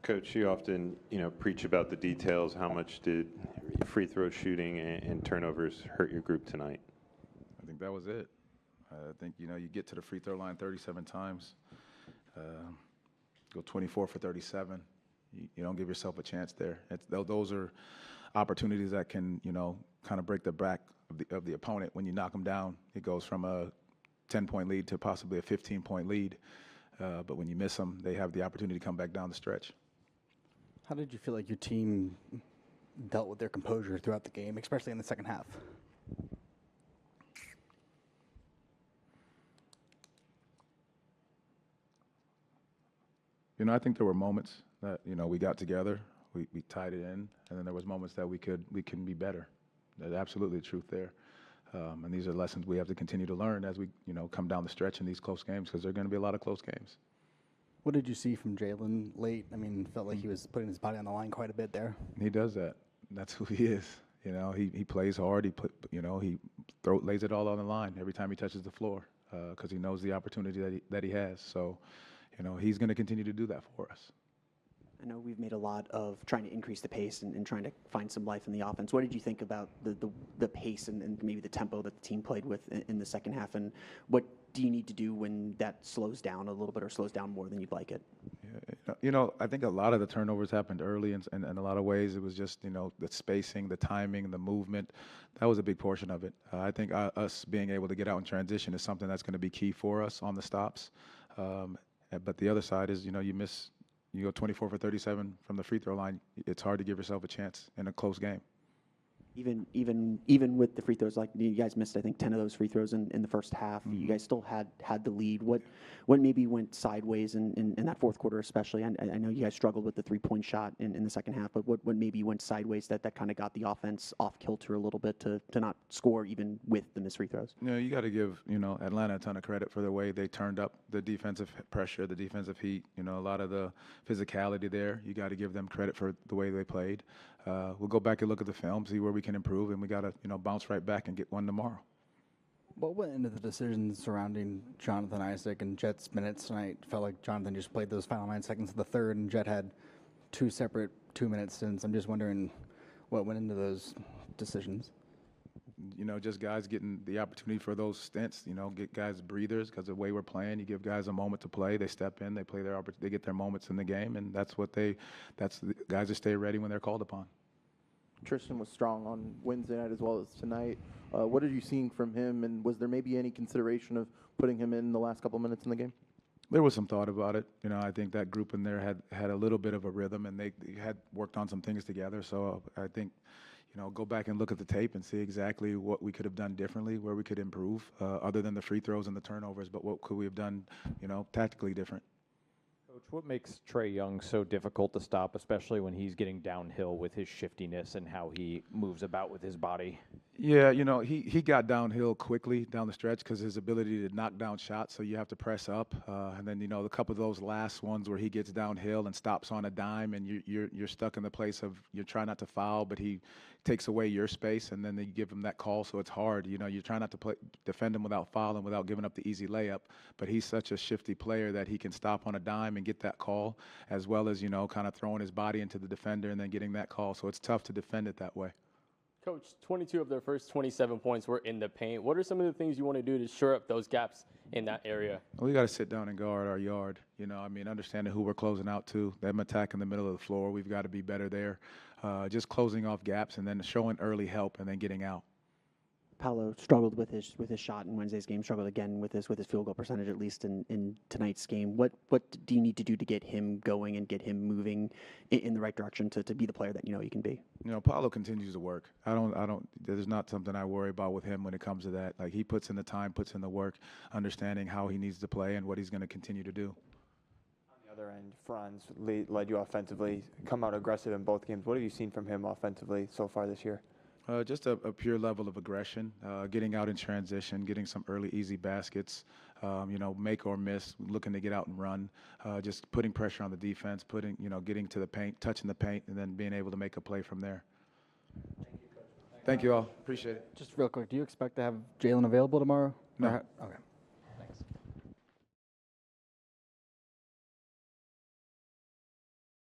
Coach, you often, preach about the details. How much did free throw shooting and turnovers hurt your group tonight? I think that was it. I think, you get to the free throw line 37 times, go 24 for 37. You don't give yourself a chance there. Those are opportunities that can, kind of break the back of the opponent. When you knock them down, it goes from a 10-point lead to possibly a 15-point lead. But when you miss them, they have the opportunity to come back down the stretch. How did you feel like your team dealt with their composure throughout the game, especially in the second half? I think there were moments that, we got together, we tied it in, and then there was moments that we can be better. There's absolutely the truth there. And these are lessons we have to continue to learn as we, come down the stretch in these close games, because there are going to be a lot of close games. What did you see from Jalen late? I mean, felt like he was putting his body on the line quite a bit there. He does that. That's who he is. He plays hard. He lays it all on the line every time he touches the floor, because he knows the opportunity that he has. So, he's going to continue to do that for us. I know we've made a lot of trying to increase the pace and trying to find some life in the offense. What did you think about the pace and maybe the tempo that the team played with in the second half? And what do you need to do when that slows down a little bit or slows down more than you'd like it? Yeah, I think a lot of the turnovers happened early, and in a lot of ways it was just, the spacing, the timing, the movement. That was a big portion of it. I think us being able to get out in transition is something that's going to be key for us on the stops. But the other side is, you go 24 for 37 from the free throw line, it's hard to give yourself a chance in a close game. Even with the free throws, like you guys missed, I think 10 of those free throws in the first half. Mm-hmm. You guys still had the lead. What maybe went sideways in that fourth quarter, especially? I know you guys struggled with the 3-point shot in the second half, but what maybe went sideways that kind of got the offense off kilter a little bit to not score even with the missed free throws? You got to give Atlanta a ton of credit for the way they turned up the defensive pressure, the defensive heat. A lot of the physicality there. You got to give them credit for the way they played. We'll go back and look at the film, see where we can improve, and we got to bounce right back and get one tomorrow. What went into the decisions surrounding Jonathan Isaac and Jet's minutes tonight? Felt like Jonathan just played those final 9 seconds of the third, and Jet had 2 separate 2-minute stints. I'm just wondering what went into those decisions. Just guys getting the opportunity for those stints. Get guys breathers, because the way we're playing, you give guys a moment to play. They step in, they get their moments in the game, and that's the guys that stay ready when they're called upon. Tristan was strong on Wednesday night as well as tonight. What are you seeing from him, and was there maybe any consideration of putting him in the last couple minutes in the game? There was some thought about it. I think that group in there had a little bit of a rhythm, and they had worked on some things together. So I think, go back and look at the tape and see exactly what we could have done differently, where we could improve, other than the free throws and the turnovers. But what could we have done, tactically different? Coach, what makes Trae Young so difficult to stop, especially when he's getting downhill with his shiftiness and how he moves about with his body? Yeah, he got downhill quickly down the stretch because his ability to knock down shots, so you have to press up. And then, a couple of those last ones where he gets downhill and stops on a dime, and you're stuck in the place of you're trying not to foul, but he takes away your space, and then you give him that call, so it's hard. You're trying not to defend him without fouling, without giving up the easy layup, but he's such a shifty player that he can stop on a dime and get that call, as well as, kind of throwing his body into the defender and then getting that call. So it's tough to defend it that way. Coach, 22 of their first 27 points were in the paint. What are some of the things you want to do to shore up those gaps in that area? Well, we got to sit down and guard our yard. Understanding who we're closing out to, them attacking the middle of the floor. We've got to be better there. Just closing off gaps and then showing early help and then getting out. Paolo struggled with his shot in Wednesday's game, struggled again with his field goal percentage, at least in tonight's game. What do you need to do to get him going and get him moving in the right direction to be the player that he can be? Paolo continues to work. There's not something I worry about with him when it comes to that. Like, he puts in the time, puts in the work, understanding how he needs to play and what he's going to continue to do. On the other end, Franz led you offensively, come out aggressive in both games. What have you seen from him offensively so far this year? Just a pure level of aggression, getting out in transition, getting some early easy baskets, make or miss, looking to get out and run, just putting pressure on the defense, getting to the paint, touching the paint, and then being able to make a play from there. Thank you all. Appreciate it. Just real quick, do you expect to have Jalen available tomorrow? No. Okay.